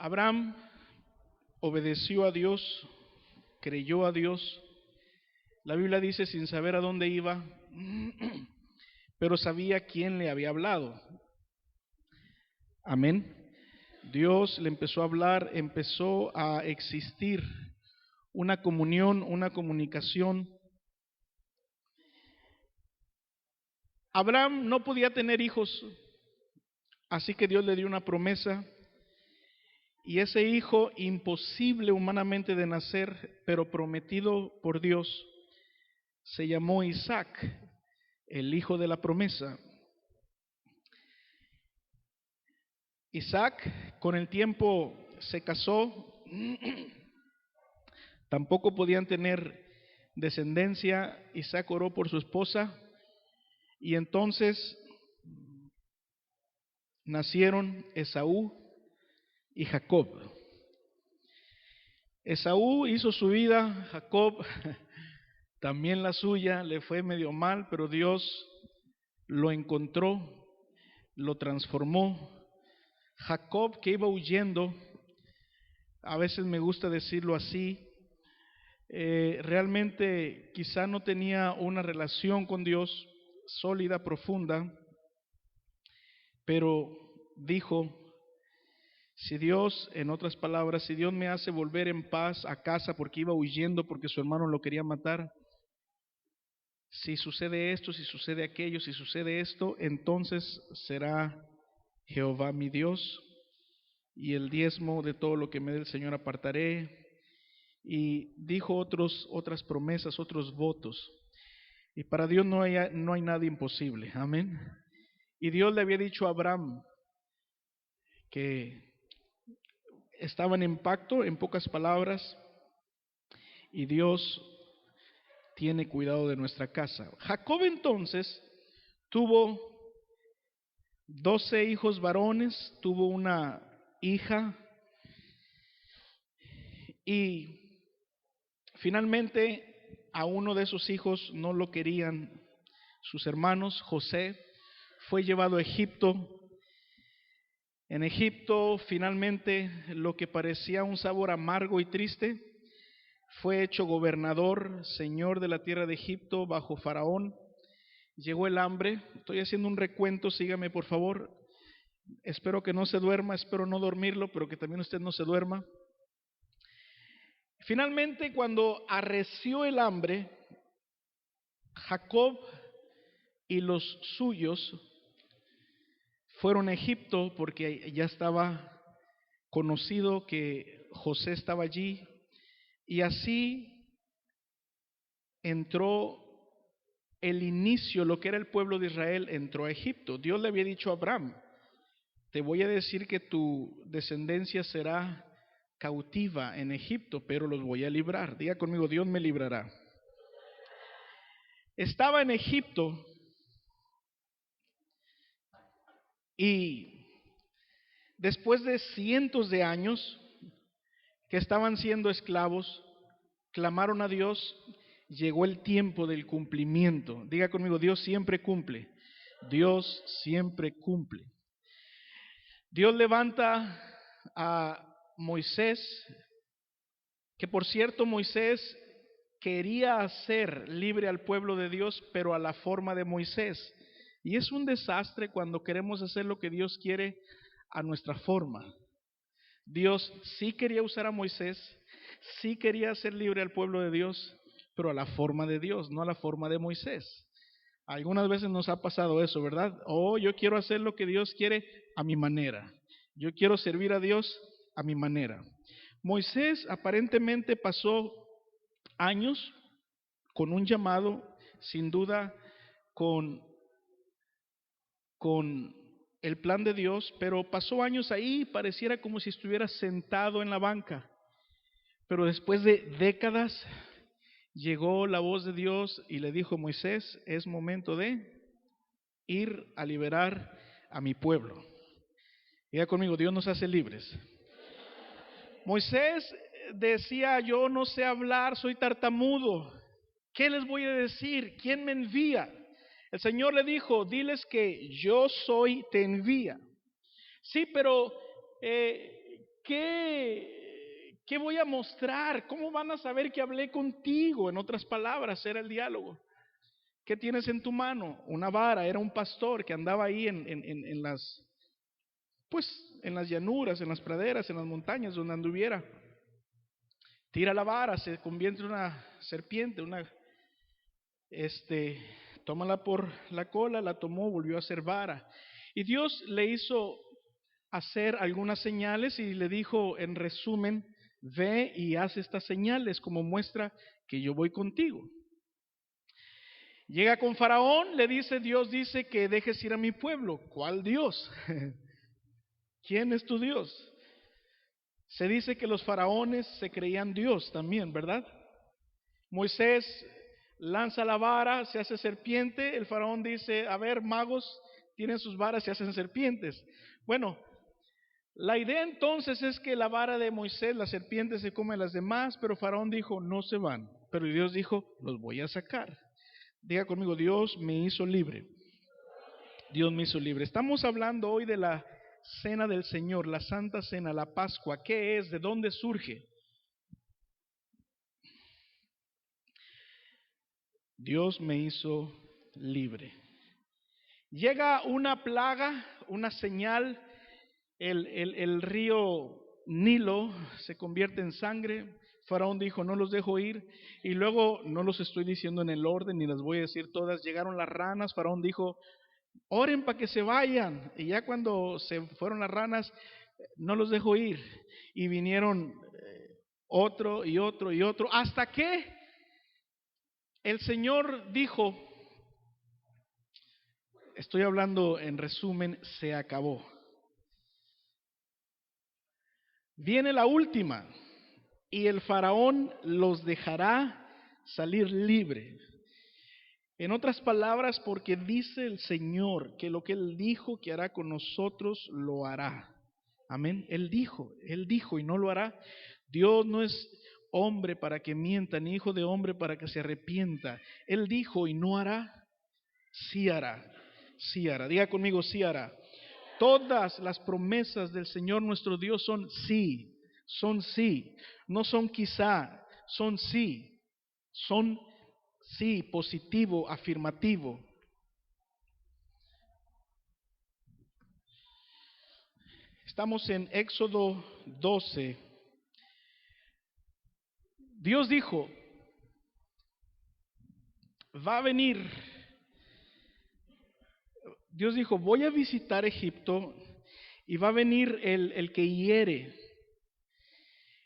Abraham obedeció a Dios, creyó a Dios. La Biblia dice sin saber a dónde iba, pero sabía quién le había hablado. Amén. Dios le empezó a hablar, empezó a existir una comunión, una comunicación. Abraham no podía tener hijos, así que Dios le dio una promesa. Y ese hijo, imposible humanamente de nacer, pero prometido por Dios, se llamó Isaac, el hijo de la promesa. Isaac con el tiempo se casó, tampoco podían tener descendencia. Isaac oró por su esposa y entonces nacieron Esaú y Jacob. Esaú hizo su vida, Jacob también la suya, le fue medio mal, pero Dios lo encontró, lo transformó. Jacob, que iba huyendo, a veces me gusta decirlo así, realmente quizá no tenía una relación con Dios sólida, profunda, pero dijo, si Dios, en otras palabras, si Dios me hace volver en paz a casa porque iba huyendo porque su hermano lo quería matar, si sucede esto, si sucede aquello, si sucede esto, entonces será Jehová mi Dios, y el diezmo de todo lo que me dé el Señor apartaré. Y dijo otras promesas, otros votos. Y para Dios no hay nada imposible. Amén. Y Dios le había dicho a Abraham que estaban en pacto, en pocas palabras, y Dios tiene cuidado de nuestra casa. Jacob entonces tuvo 12 hijos varones, tuvo una hija y finalmente a uno de esos hijos no lo querían sus hermanos. José fue llevado a Egipto. En Egipto finalmente lo que parecía un sabor amargo y triste, fue hecho gobernador, señor de la tierra de Egipto bajo Faraón. Llegó el hambre. Estoy haciendo un recuento, sígame por favor. Espero que no se duerma, espero no dormirlo, pero que también usted no se duerma. Finalmente, cuando arreció el hambre, Jacob y los suyos fueron a Egipto porque ya estaba conocido que José estaba allí, y así entró el inicio, lo que era el pueblo de Israel entró a Egipto. Dios le había dicho a Abraham, te voy a decir que tu descendencia será cautiva en Egipto, pero los voy a librar. Diga conmigo, Dios me librará. Estaba en Egipto y después de cientos de años que estaban siendo esclavos, clamaron a Dios, llegó el tiempo del cumplimiento. Diga conmigo, Dios siempre cumple. Dios siempre cumple. Dios levanta a Moisés, que por cierto Moisés quería hacer libre al pueblo de Dios, pero a la forma de Moisés. Y es un desastre cuando queremos hacer lo que Dios quiere a nuestra forma. Dios sí quería usar a Moisés, sí quería hacer libre al pueblo de Dios, pero a la forma de Dios, no a la forma de Moisés. Algunas veces nos ha pasado eso, ¿verdad? Yo quiero hacer lo que Dios quiere a mi manera. Yo quiero servir a Dios a mi manera. Moisés aparentemente pasó años con un llamado, sin duda con el plan de Dios, pero pasó años ahí, pareciera como si estuviera sentado en la banca. Pero después de décadas llegó la voz de Dios y le dijo, Moisés, es momento de ir a liberar a mi pueblo. Diga conmigo, Dios nos hace libres. Moisés decía, yo no sé hablar, soy tartamudo. ¿Qué les voy a decir? ¿Quién me envía? El Señor le dijo, diles que yo soy, te envía. Sí, pero ¿Qué voy a mostrar? ¿Cómo van a saber que hablé contigo? En otras palabras, era el diálogo. ¿Qué tienes en tu mano? Una vara. Era un pastor que andaba ahí en las llanuras, en las praderas, en las montañas, donde anduviera. Tira la vara, se convierte en una serpiente, tómala por la cola, la tomó, volvió a ser vara. Y Dios le hizo hacer algunas señales y le dijo, en resumen, ve y haz estas señales como muestra que yo voy contigo. Llega con Faraón, le dice, Dios dice que dejes ir a mi pueblo. ¿Cuál Dios? ¿Quién es tu Dios? Se dice que los faraones se creían Dios también, ¿verdad? Moisés lanza la vara, se hace serpiente. El faraón dice, a ver, magos, tienen sus varas, se hacen serpientes. Bueno, la idea entonces es que la vara de Moisés, la serpiente, se come a las demás, pero Faraón dijo, no se van. Pero Dios dijo, los voy a sacar. Diga conmigo, Dios me hizo libre. Dios me hizo libre. Estamos hablando hoy de la cena del Señor, la Santa Cena, la Pascua. ¿Qué es? ¿De dónde surge? Dios me hizo libre. Llega una plaga, una señal. El río Nilo se convierte en sangre. Faraón dijo, no los dejo ir. Y luego, no los estoy diciendo en el orden, ni las voy a decir todas. Llegaron las ranas. Faraón dijo, oren para que se vayan. Y ya cuando se fueron las ranas, no los dejo ir. Y vinieron otro y otro y otro. Hasta que el Señor dijo, estoy hablando en resumen, se acabó. Viene la última, y el faraón los dejará salir libre. En otras palabras, porque dice el Señor que lo que Él dijo que hará con nosotros, lo hará. Amén. Él dijo y no lo hará. Dios no es hombre para que mienta, ni hijo de hombre para que se arrepienta. Él dijo y no hará, sí hará, sí hará. Diga conmigo, sí hará. Todas las promesas del Señor nuestro Dios son sí, no son quizá, son sí, positivo, afirmativo. Estamos en Éxodo 12. Dios dijo, va a venir. Dios dijo, voy a visitar Egipto y va a venir el que hiere.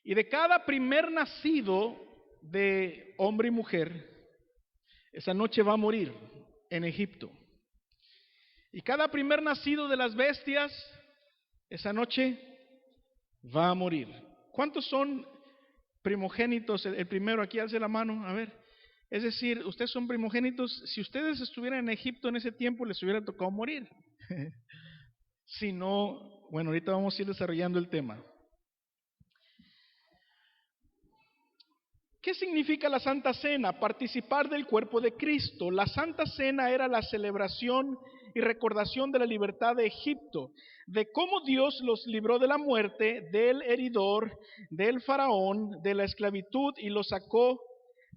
Y de cada primer nacido de hombre y mujer, esa noche va a morir en Egipto. Y cada primer nacido de las bestias, esa noche va a morir. ¿Cuántos son primogénitos? El primero aquí, alce la mano, a ver. Es decir, ustedes son primogénitos. Si ustedes estuvieran en Egipto en ese tiempo, les hubiera tocado morir. Si no, bueno, ahorita vamos a ir desarrollando el tema. ¿Qué significa la Santa Cena? Participar del cuerpo de Cristo. La Santa Cena era la celebración y recordación de la libertad de Egipto, de cómo Dios los libró de la muerte, del heridor, del faraón, de la esclavitud y los sacó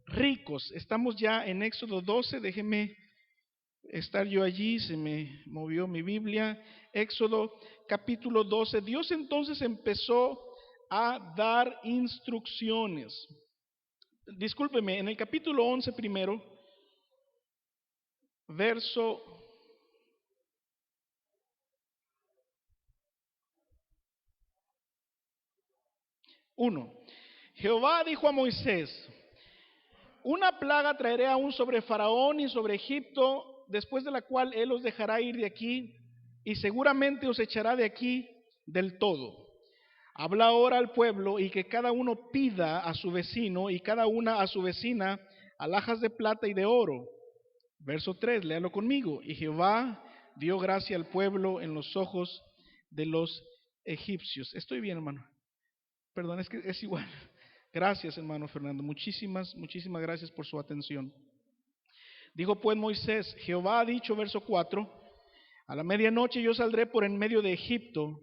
ricos. Estamos ya en Éxodo 12, déjeme estar yo allí, se me movió mi Biblia. Éxodo capítulo 12. Dios entonces empezó a dar instrucciones. Discúlpeme, en el capítulo 11 primero, verso 1. Jehová dijo a Moisés, una plaga traeré aún sobre Faraón y sobre Egipto, después de la cual él os dejará ir de aquí y seguramente os echará de aquí del todo. Habla ahora al pueblo y que cada uno pida a su vecino y cada una a su vecina alhajas de plata y de oro. Verso 3, léalo conmigo. Y Jehová dio gracia al pueblo en los ojos de los egipcios. Estoy bien, hermano. Perdón, es que es igual. Gracias, hermano Fernando. Muchísimas gracias por su atención. Dijo pues Moisés, Jehová ha dicho, verso 4, a la medianoche yo saldré por en medio de Egipto,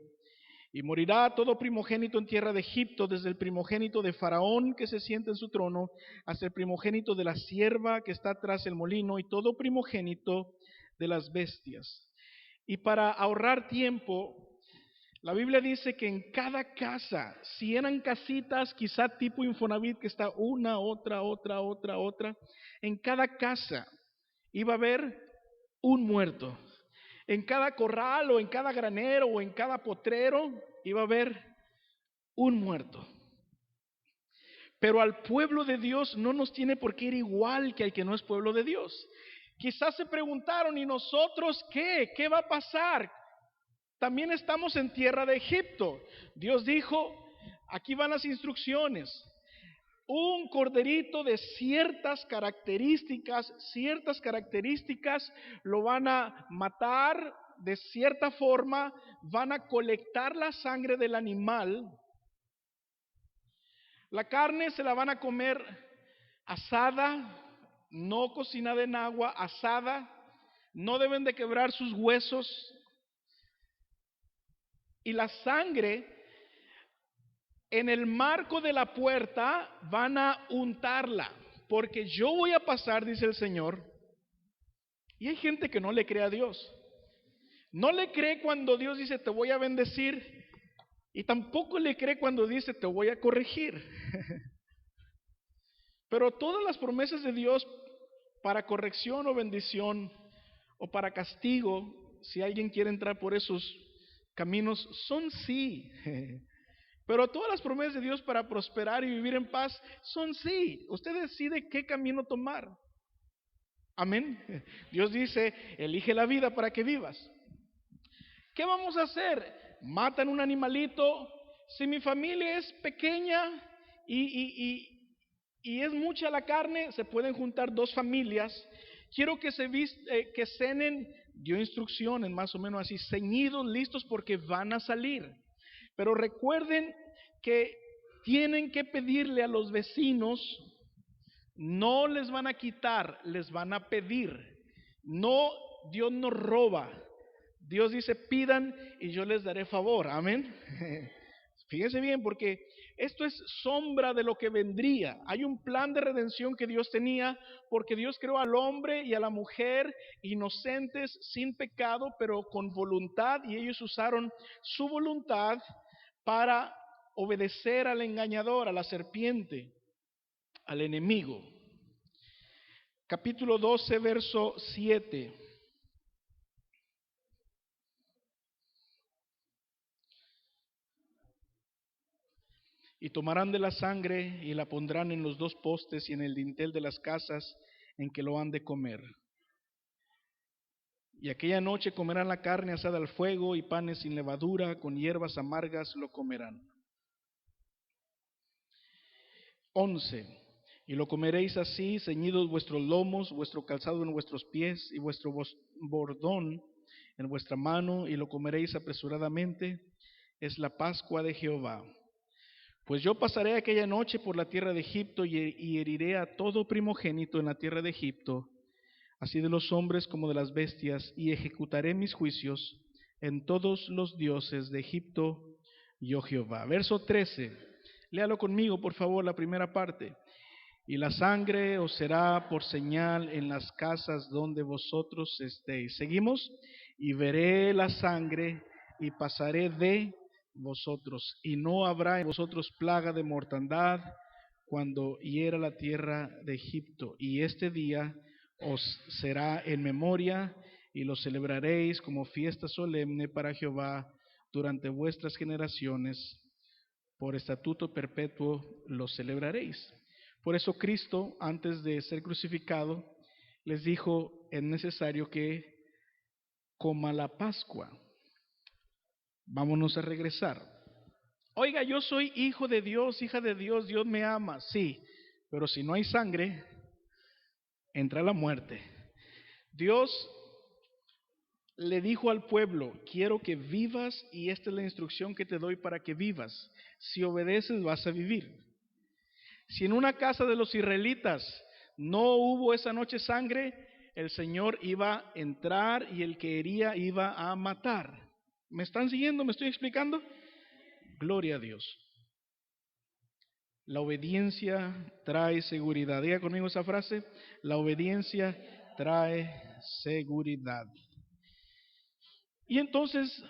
Y morirá todo primogénito en tierra de Egipto, desde el primogénito de Faraón que se sienta en su trono, hasta el primogénito de la sierva que está tras el molino, y todo primogénito de las bestias. Y para ahorrar tiempo, la Biblia dice que en cada casa, si eran casitas quizá tipo Infonavit, que está una, otra, en cada casa iba a haber un muerto. En cada corral o en cada granero o en cada potrero iba a haber un muerto. Pero al pueblo de Dios no nos tiene por qué ir igual que al que no es pueblo de Dios. Quizás se preguntaron, ¿y nosotros qué? ¿Qué va a pasar? También estamos en tierra de Egipto. Dios dijo, aquí van las instrucciones. Un corderito de ciertas características lo van a matar de cierta forma, van a colectar la sangre del animal. La carne se la van a comer asada, no cocinada en agua, asada. No deben de quebrar sus huesos. Y la sangre, en el marco de la puerta, van a untarla. Porque yo voy a pasar, dice el Señor. Y hay gente que no le cree a Dios. No le cree cuando Dios dice te voy a bendecir. Y tampoco le cree cuando dice te voy a corregir. Pero todas las promesas de Dios para corrección o bendición o para castigo, si alguien quiere entrar por esos caminos, son sí. Pero todas las promesas de Dios para prosperar y vivir en paz son sí. Usted decide qué camino tomar. Amén. Dios dice, elige la vida para que vivas. ¿Qué vamos a hacer? Matan un animalito. Si mi familia es pequeña y es mucha la carne, se pueden juntar 2 familias. Quiero que que cenen, dio instrucciones más o menos así, ceñidos, listos porque van a salir. Pero recuerden que tienen que pedirle a los vecinos, no les van a quitar, les van a pedir. No, Dios no roba. Dios dice pidan y yo les daré favor. Amén. Fíjense bien, porque esto es sombra de lo que vendría. Hay un plan de redención que Dios tenía, porque Dios creó al hombre y a la mujer inocentes, sin pecado, pero con voluntad, y ellos usaron su voluntad para obedecer al engañador, a la serpiente, al enemigo. Capítulo 12, verso 7. Y tomarán de la sangre y la pondrán en los 2 postes y en el dintel de las casas en que lo han de comer. Y aquella noche comerán la carne asada al fuego y panes sin levadura, con hierbas amargas lo comerán. 11. Y lo comeréis así, ceñidos vuestros lomos, vuestro calzado en vuestros pies y vuestro bordón en vuestra mano, y lo comeréis apresuradamente. Es la Pascua de Jehová. Pues yo pasaré aquella noche por la tierra de Egipto y heriré a todo primogénito en la tierra de Egipto, así de los hombres como de las bestias, y ejecutaré mis juicios en todos los dioses de Egipto, yo Jehová. Verso 13, léalo conmigo por favor la primera parte. Y la sangre os será por señal en las casas donde vosotros estéis. Seguimos. Y veré la sangre y pasaré de vosotros, y no habrá en vosotros plaga de mortandad cuando hiera la tierra de Egipto. Y este día os será en memoria y lo celebraréis como fiesta solemne para Jehová durante vuestras generaciones. Por estatuto perpetuo lo celebraréis. Por eso Cristo, antes de ser crucificado, les dijo, es necesario que coma la Pascua. Vámonos a regresar. Oiga, yo soy hijo de Dios, hija de Dios, Dios me ama. Sí, pero si no hay sangre, entra la muerte. Dios le dijo al pueblo, quiero que vivas y esta es la instrucción que te doy para que vivas. Si obedeces vas a vivir. Si en una casa de los israelitas no hubo esa noche sangre, el Señor iba a entrar y el que hería iba a matar. ¿Me están siguiendo? ¿Me estoy explicando? Gloria a Dios. La obediencia trae seguridad. Diga conmigo esa frase. La obediencia trae seguridad. Y entonces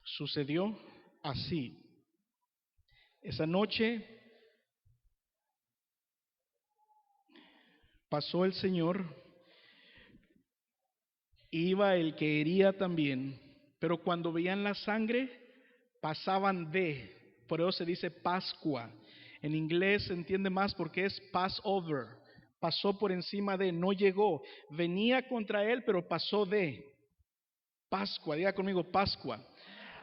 sucedió así. Esa noche pasó el Señor, iba el que hería también, pero cuando veían la sangre, pasaban de. Por eso se dice Pascua. En inglés se entiende más porque es Passover. Pasó por encima de, no llegó. Venía contra él, pero pasó de. Pascua, diga conmigo Pascua.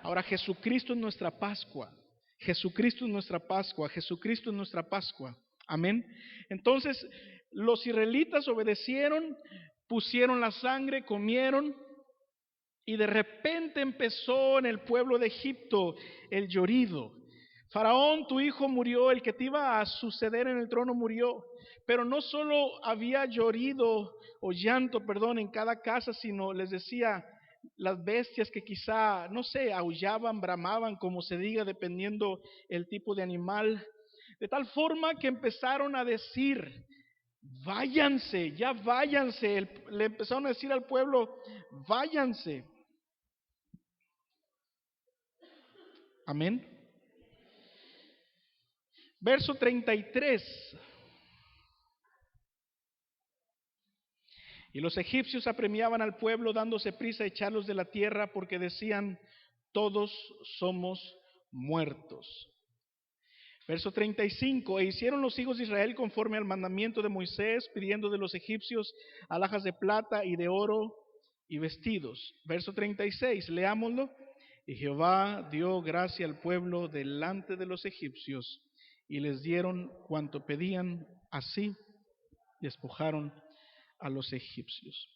Ahora Jesucristo es nuestra Pascua. Jesucristo es nuestra Pascua. Jesucristo es nuestra Pascua. Amén. Entonces los israelitas obedecieron, pusieron la sangre, comieron, y de repente empezó en el pueblo de Egipto el llorido. Faraón, tu hijo murió, el que te iba a suceder en el trono murió. Pero no solo había llorido o llanto, perdón, en cada casa, sino les decía, las bestias que quizá, no sé, aullaban, bramaban, como se diga, dependiendo el tipo de animal. De tal forma que empezaron a decir, váyanse, ya váyanse. Le empezaron a decir al pueblo, váyanse. Amén. Verso 33. Y los egipcios apremiaban al pueblo dándose prisa a echarlos de la tierra porque decían, todos somos muertos. Verso 35. E hicieron los hijos de Israel conforme al mandamiento de Moisés, pidiendo de los egipcios alhajas de plata y de oro y vestidos. Verso 36. Leámoslo. Y Jehová dio gracia al pueblo delante de los egipcios y les dieron cuanto pedían, así despojaron a los egipcios.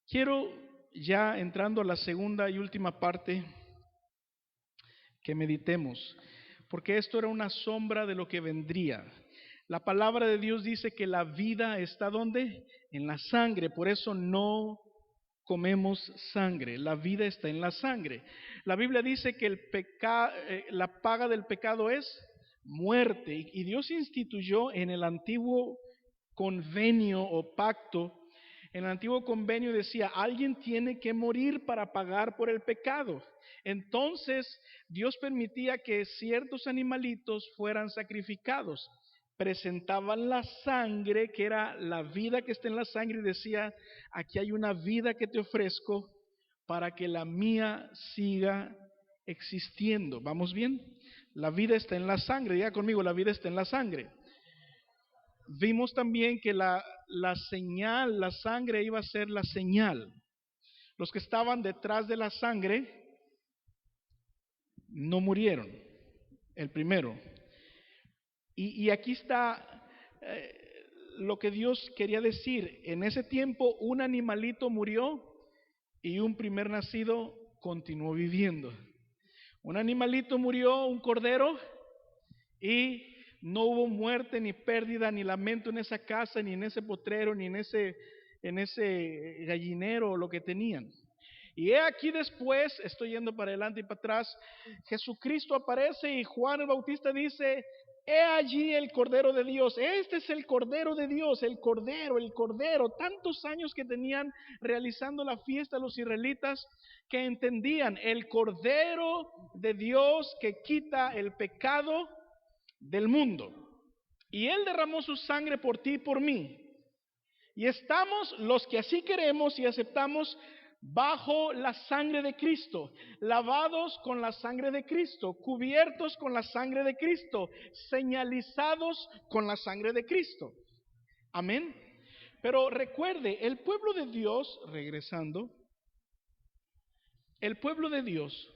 Quiero, ya entrando a la segunda y última parte, que meditemos, porque esto era una sombra de lo que vendría. La palabra de Dios dice que la vida está ¿dónde? En la sangre, por eso no comemos sangre, la vida está en la sangre. La Biblia dice que la paga del pecado es muerte, y Dios instituyó en el antiguo convenio o pacto. En el antiguo convenio decía, alguien tiene que morir para pagar por el pecado. Entonces Dios permitía que ciertos animalitos fueran sacrificados. Presentaban la sangre, que era la vida que está en la sangre, y decía, aquí hay una vida que te ofrezco para que la mía siga existiendo. ¿Vamos bien? La vida está en la sangre. Diga conmigo, la vida está en la sangre. Vimos también que la señal, la sangre iba a ser la señal. Los que estaban detrás de la sangre no murieron, el primero. Y aquí está lo que Dios quería decir. En ese tiempo un animalito murió y un primer nacido continuó viviendo. Un animalito murió, un cordero, y no hubo muerte, ni pérdida, ni lamento en esa casa, ni en ese potrero, ni en ese gallinero o lo que tenían. Y he aquí después, estoy yendo para adelante y para atrás, Jesucristo aparece y Juan el Bautista dice, he allí el Cordero de Dios. Este es el Cordero de Dios, el Cordero. Tantos años que tenían realizando la fiesta los israelitas, que entendían el Cordero de Dios que quita el pecado del mundo. Y Él derramó su sangre por ti y por mí. Y estamos, los que así queremos y aceptamos, bajo la sangre de Cristo, lavados con la sangre de Cristo, cubiertos con la sangre de Cristo, señalizados con la sangre de Cristo. Amén. Pero recuerde, el pueblo de Dios, regresando, el pueblo de Dios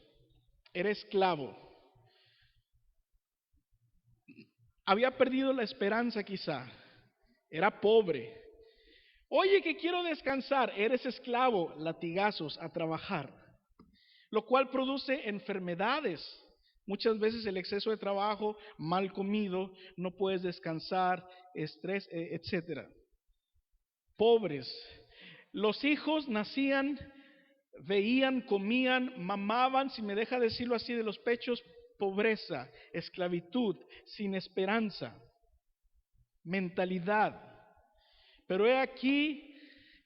era esclavo. Había perdido la esperanza quizá, era pobre. Oye, que quiero descansar, eres esclavo, latigazos, a trabajar, lo cual produce enfermedades. Muchas veces el exceso de trabajo, mal comido, no puedes descansar, estrés, etcétera. Pobres. Los hijos nacían, veían, comían, mamaban, si me deja decirlo así, de los pechos pobreza, esclavitud, sin esperanza, mentalidad. Pero he aquí,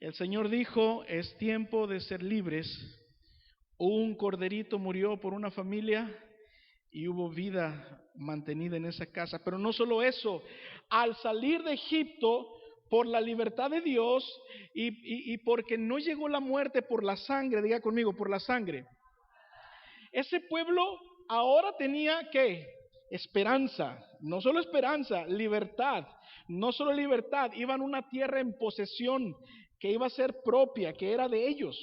el Señor dijo, es tiempo de ser libres. Un corderito murió por una familia y hubo vida mantenida en esa casa. Pero no solo eso, al salir de Egipto, por la libertad de Dios y porque no llegó la muerte por la sangre, diga conmigo, por la sangre. Ese pueblo ahora tenía ¿qué? Esperanza, no solo esperanza, libertad. No solo libertad, iban a una tierra en posesión que iba a ser propia, que era de ellos.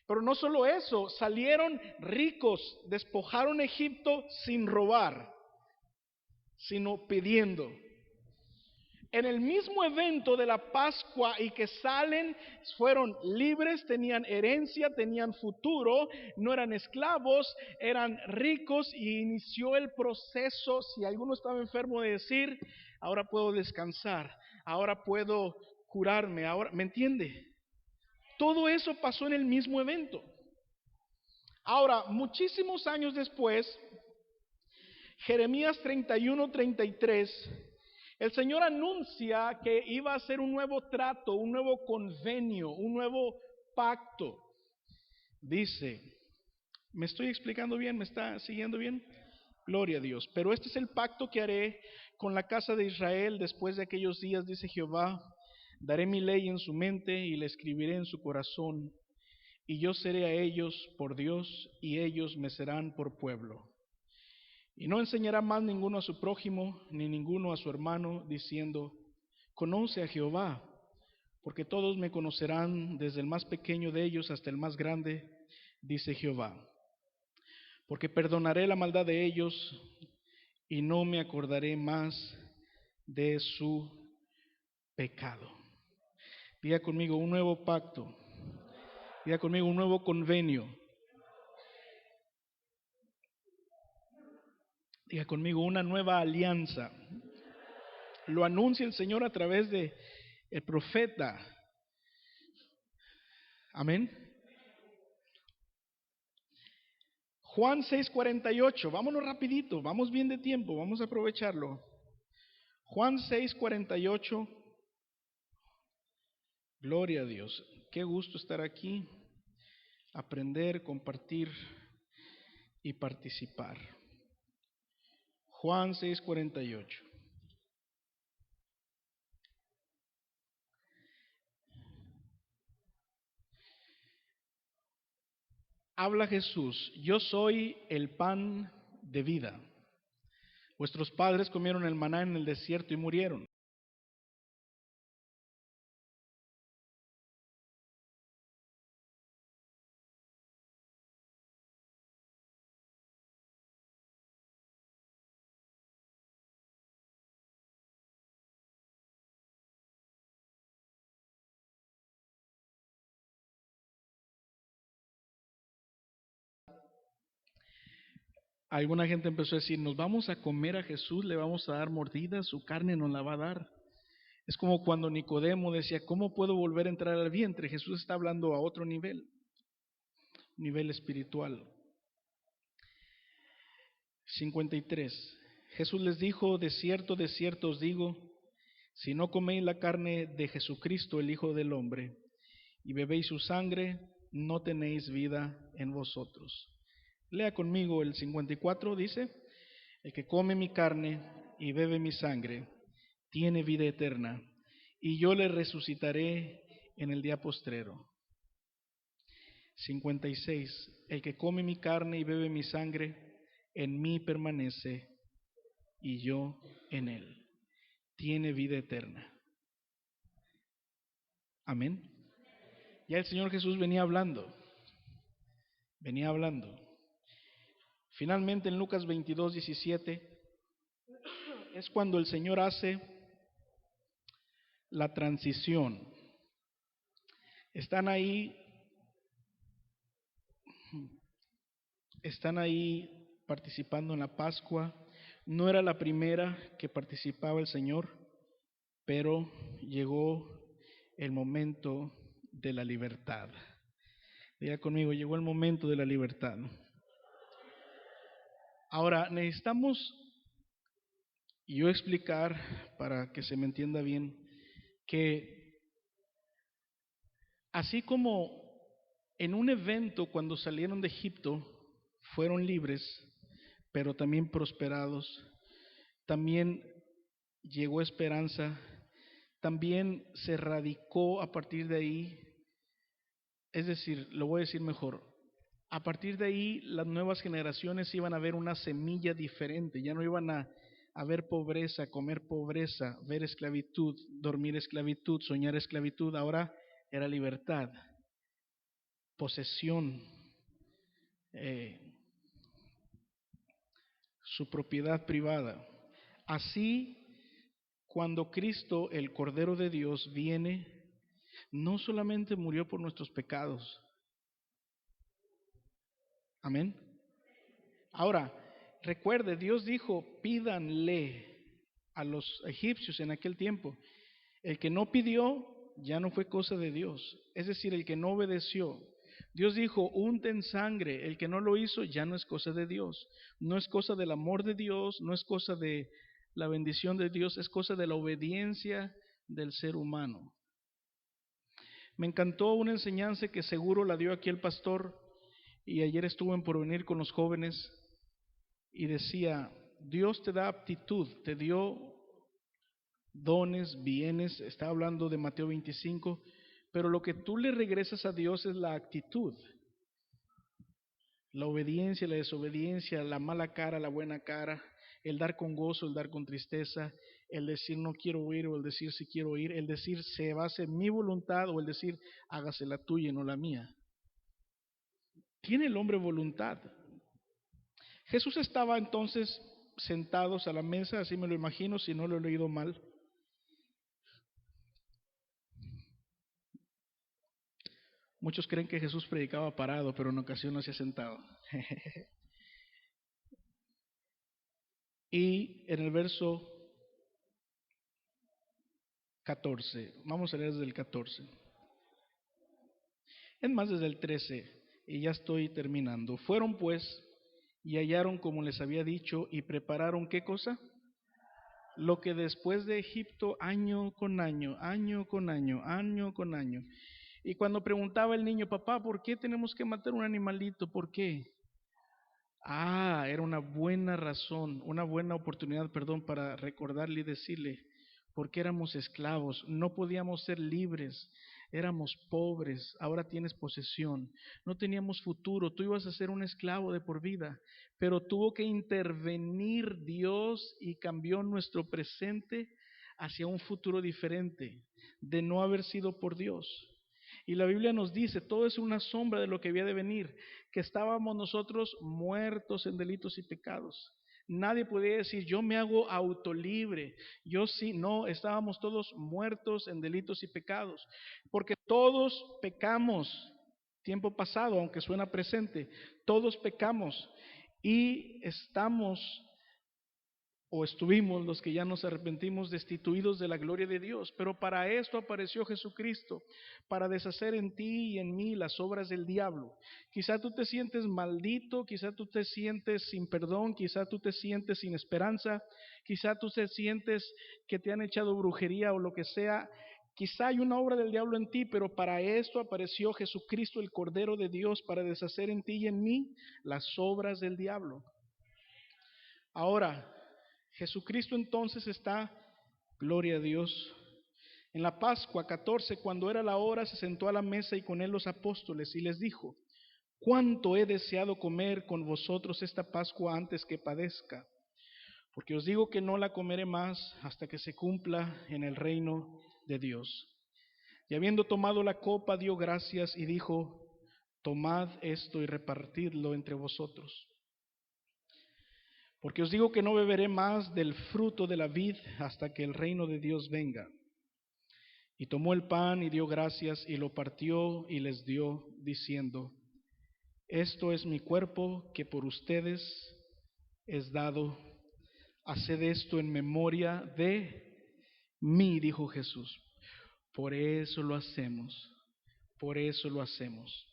Pero no solo eso, salieron ricos, despojaron Egipto sin robar, sino pidiendo. En el mismo evento de la Pascua y que salen, fueron libres, tenían herencia, tenían futuro, no eran esclavos, eran ricos y inició el proceso, si alguno estaba enfermo, de decir, ahora puedo descansar, ahora puedo curarme, ahora, ¿me entiende? Todo eso pasó en el mismo evento. Ahora, muchísimos años después, Jeremías 31-33, el Señor anuncia que iba a hacer un nuevo trato, un nuevo convenio, un nuevo pacto. Dice, ¿me estoy explicando bien? ¿Me está siguiendo bien? Gloria a Dios. Pero este es el pacto que haré con la casa de Israel después de aquellos días, dice Jehová. Daré mi ley en su mente y la escribiré en su corazón. Y yo seré a ellos por Dios y ellos me serán por pueblo. Y no enseñará más ninguno a su prójimo, ni ninguno a su hermano, diciendo, conoce a Jehová, porque todos me conocerán, desde el más pequeño de ellos hasta el más grande, dice Jehová. Porque perdonaré la maldad de ellos, y no me acordaré más de su pecado. Diga conmigo, un nuevo pacto. Diga conmigo, un nuevo convenio. Diga conmigo, una nueva alianza. Lo anuncia el Señor a través de el profeta. Amén. Juan 6:48, vámonos rapidito, vamos bien de tiempo, vamos a aprovecharlo. Juan 6:48, gloria a Dios, qué gusto estar aquí, aprender, compartir y participar. Juan 6:48. Habla Jesús, yo soy el pan de vida. Vuestros padres comieron el maná en el desierto y murieron. Alguna gente empezó a decir, nos vamos a comer a Jesús, le vamos a dar mordidas, su carne nos la va a dar. Es como cuando Nicodemo decía, ¿cómo puedo volver a entrar al vientre? Jesús está hablando a otro nivel espiritual. 53. Jesús les dijo, de cierto os digo, si no coméis la carne de Jesucristo, el Hijo del Hombre, y bebéis su sangre, no tenéis vida en vosotros. Lea conmigo el 54, dice, el que come mi carne y bebe mi sangre, tiene vida eterna, y yo le resucitaré en el día postrero. 56. El que come mi carne y bebe mi sangre, en mí permanece, y yo en él. Tiene vida eterna. Amén. Ya el Señor Jesús venía hablando. Finalmente en Lucas 22:17 es cuando el Señor hace la transición. Están ahí participando en la Pascua. No era la primera que participaba el Señor, pero llegó el momento de la libertad. Diga conmigo, llegó el momento de la libertad. Ahora, necesitamos yo explicar, para que se me entienda bien, que así como en un evento cuando salieron de Egipto fueron libres, pero también prosperados, también llegó esperanza, también se radicó a partir de ahí, es decir, lo voy a decir mejor, a partir de ahí las nuevas generaciones iban a ver una semilla diferente, ya no iban a ver pobreza, comer pobreza, ver esclavitud, dormir esclavitud, soñar esclavitud, ahora era libertad, posesión, eh, su propiedad privada. Así, cuando Cristo, el Cordero de Dios, viene, no solamente murió por nuestros pecados. Amén. Ahora, recuerde, Dios dijo, pídanle a los egipcios en aquel tiempo. El que no pidió ya no fue cosa de Dios. Es decir, el que no obedeció. Dios dijo, unten sangre. El que no lo hizo ya no es cosa de Dios. No es cosa del amor de Dios, no es cosa de la bendición de Dios, es cosa de la obediencia del ser humano. Me encantó una enseñanza que seguro la dio aquí el pastor, y ayer estuvo en Porvenir con los jóvenes, y decía, Dios te da aptitud, te dio dones, bienes, está hablando de Mateo 25, pero lo que tú le regresas a Dios es la actitud, la obediencia, la desobediencia, la mala cara, la buena cara, el dar con gozo, el dar con tristeza, el decir no quiero ir o el decir sí quiero ir, el decir se va a hacer mi voluntad o el decir hágase la tuya y no la mía. Tiene el hombre voluntad. Jesús estaba entonces sentados a la mesa, así me lo imagino, si no lo he leído mal. Muchos creen que Jesús predicaba parado, pero en ocasiones se hacía sentado. Y en el verso 14, vamos a leer desde el 14. Es más, desde el 13, y ya estoy terminando. Fueron pues y hallaron como les había dicho y prepararon ¿qué cosa? Lo que después de Egipto, año con año, año con año, año con año. Y cuando preguntaba el niño, papá, ¿por qué tenemos que matar un animalito? ¿Por qué? Ah, era una buena razón, una buena oportunidad, perdón, para recordarle y decirle, porque éramos esclavos, no podíamos ser libres, éramos pobres, ahora tienes posesión, no teníamos futuro, tú ibas a ser un esclavo de por vida, pero tuvo que intervenir Dios y cambió nuestro presente hacia un futuro diferente, de no haber sido por Dios. Y la Biblia nos dice, todo es una sombra de lo que había de venir, que estábamos nosotros muertos en delitos y pecados. Nadie podía decir, yo me hago autolibre, yo sí, no, estábamos todos muertos en delitos y pecados, porque todos pecamos, tiempo pasado, aunque suena presente, todos pecamos y estamos o estuvimos los que ya nos arrepentimos destituidos de la gloria de Dios. Pero para esto apareció Jesucristo, para deshacer en ti y en mí las obras del diablo. Quizá tú te sientes maldito, quizá tú te sientes sin perdón, quizá tú te sientes sin esperanza, quizá tú te sientes que te han echado brujería o lo que sea. Quizá hay una obra del diablo en ti, pero para esto apareció Jesucristo, el Cordero de Dios, para deshacer en ti y en mí las obras del diablo. Ahora, Jesucristo entonces está, gloria a Dios, en la Pascua 14, cuando era la hora, se sentó a la mesa y con él los apóstoles y les dijo, cuánto he deseado comer con vosotros esta Pascua antes que padezca, porque os digo que no la comeré más hasta que se cumpla en el reino de Dios. Y habiendo tomado la copa, dio gracias y dijo, tomad esto y repartidlo entre vosotros. Porque os digo que no beberé más del fruto de la vid hasta que el reino de Dios venga. Y tomó el pan y dio gracias y lo partió y les dio, diciendo, esto es mi cuerpo que por ustedes es dado. Haced esto en memoria de mí, dijo Jesús. Por eso lo hacemos, por eso lo hacemos.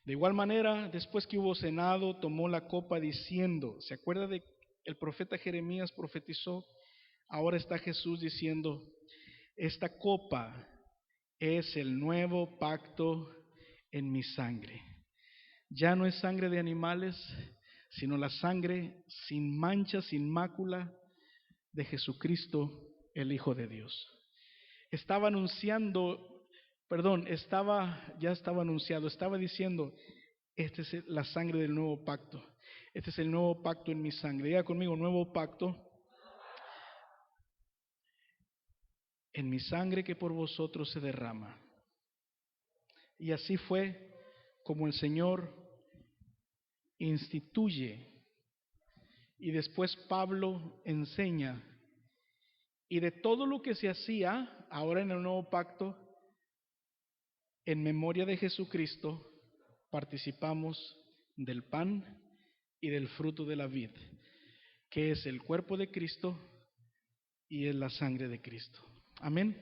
De igual manera, después que hubo cenado, tomó la copa diciendo, ¿se acuerda de el profeta Jeremías profetizó? Ahora está Jesús diciendo, esta copa es el nuevo pacto en mi sangre. Ya no es sangre de animales, sino la sangre sin mancha, sin mácula de Jesucristo, el Hijo de Dios. Estaba anunciando, ya estaba anunciado, estaba diciendo, esta es la sangre del nuevo pacto. Este es el nuevo pacto en mi sangre. Diga conmigo, nuevo pacto en mi sangre que por vosotros se derrama. Y así fue como el Señor instituye. Y después Pablo enseña. Y de todo lo que se hacía ahora en el nuevo pacto, en memoria de Jesucristo, participamos del pan y del fruto de la vid, que es el cuerpo de Cristo y es la sangre de Cristo. Amén.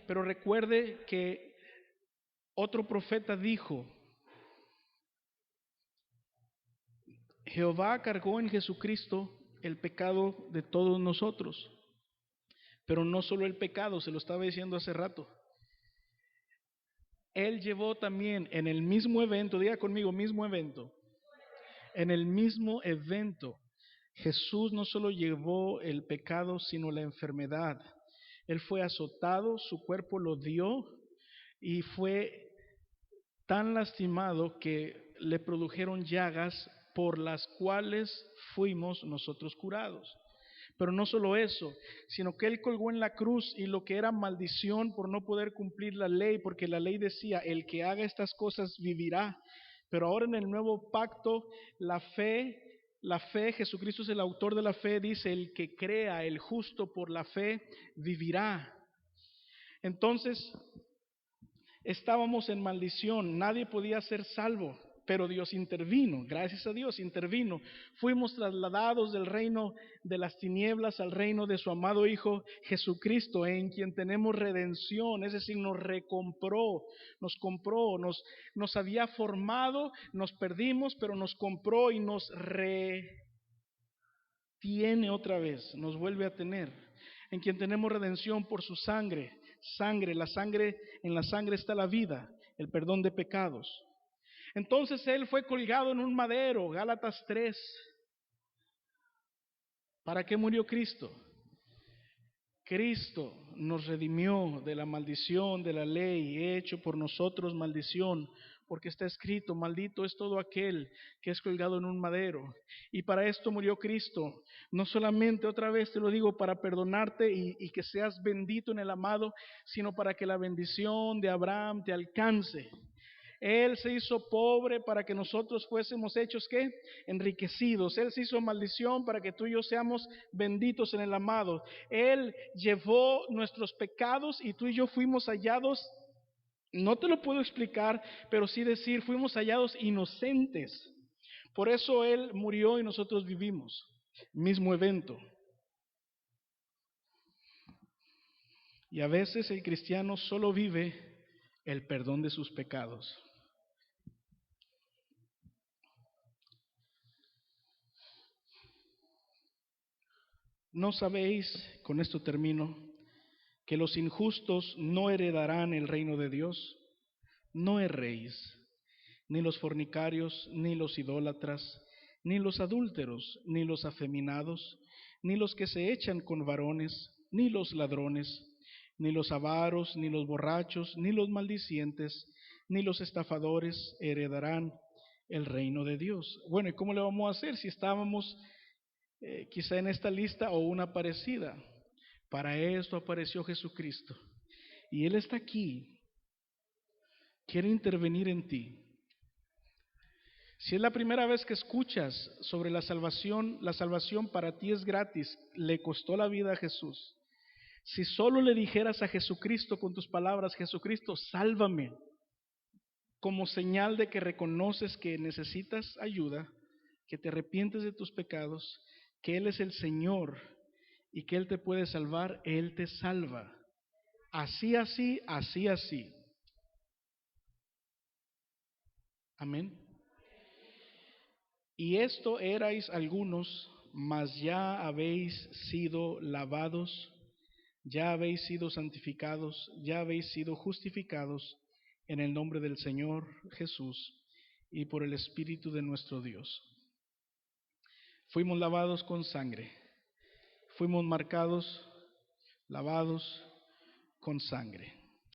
Pero recuerde que otro profeta dijo, Jehová cargó en Jesucristo el pecado de todos nosotros. Pero no solo el pecado, se lo estaba diciendo hace rato. Él llevó también en el mismo evento, diga conmigo, mismo evento. En el mismo evento, Jesús no solo llevó el pecado, sino la enfermedad. Él fue azotado, su cuerpo lo dio y fue tan lastimado que le produjeron llagas por las cuales fuimos nosotros curados. Pero no solo eso, sino que Él colgó en la cruz y lo que era maldición por no poder cumplir la ley, porque la ley decía, el que haga estas cosas vivirá. Pero ahora en el nuevo pacto, la fe, Jesucristo es el autor de la fe, dice, el que crea, el justo por la fe, vivirá. Entonces, estábamos en maldición, nadie podía ser salvo, pero Dios intervino, gracias a Dios intervino. Fuimos trasladados del reino de las tinieblas al reino de su amado Hijo Jesucristo, en quien tenemos redención, es decir, nos recompró, nos había formado, nos perdimos, pero nos compró y nos retiene otra vez, nos vuelve a tener, en quien tenemos redención por su sangre. En la sangre está la vida, el perdón de pecados. Entonces Él fue colgado en un madero, Gálatas 3. ¿Para qué murió Cristo? Cristo nos redimió de la maldición de la ley, hecho por nosotros maldición, porque está escrito, maldito es todo aquel que es colgado en un madero. Y para esto murió Cristo, no solamente, otra vez te lo digo, para perdonarte y que seas bendito en el amado, sino para que la bendición de Abraham te alcance. Él se hizo pobre para que nosotros fuésemos hechos, ¿qué? Enriquecidos. Él se hizo maldición para que tú y yo seamos benditos en el amado. Él llevó nuestros pecados y tú y yo fuimos hallados, no te lo puedo explicar, pero sí decir, fuimos hallados inocentes. Por eso Él murió y nosotros vivimos. Mismo evento. Y a veces el cristiano solo vive el perdón de sus pecados. ¿No sabéis, con esto termino, que los injustos no heredarán el reino de Dios? No erréis, ni los fornicarios, ni los idólatras, ni los adúlteros, ni los afeminados, ni los que se echan con varones, ni los ladrones, ni los avaros, ni los borrachos, ni los maldicientes, ni los estafadores heredarán el reino de Dios. Bueno, ¿y cómo le vamos a hacer si estábamos quizá en esta lista o una parecida? Para esto apareció Jesucristo. Y Él está aquí. Quiere intervenir en ti. Si es la primera vez que escuchas sobre la salvación para ti es gratis, le costó la vida a Jesús. Si solo le dijeras a Jesucristo con tus palabras, Jesucristo, sálvame, como señal de que reconoces que necesitas ayuda, que te arrepientes de tus pecados, que Él es el Señor y que Él te puede salvar, Él te salva. Así. Amén. Y esto erais algunos, mas ya habéis sido lavados, ya habéis sido santificados, ya habéis sido justificados en el nombre del Señor Jesús y por el Espíritu de nuestro Dios. Fuimos lavados con sangre, fuimos marcados, lavados con sangre.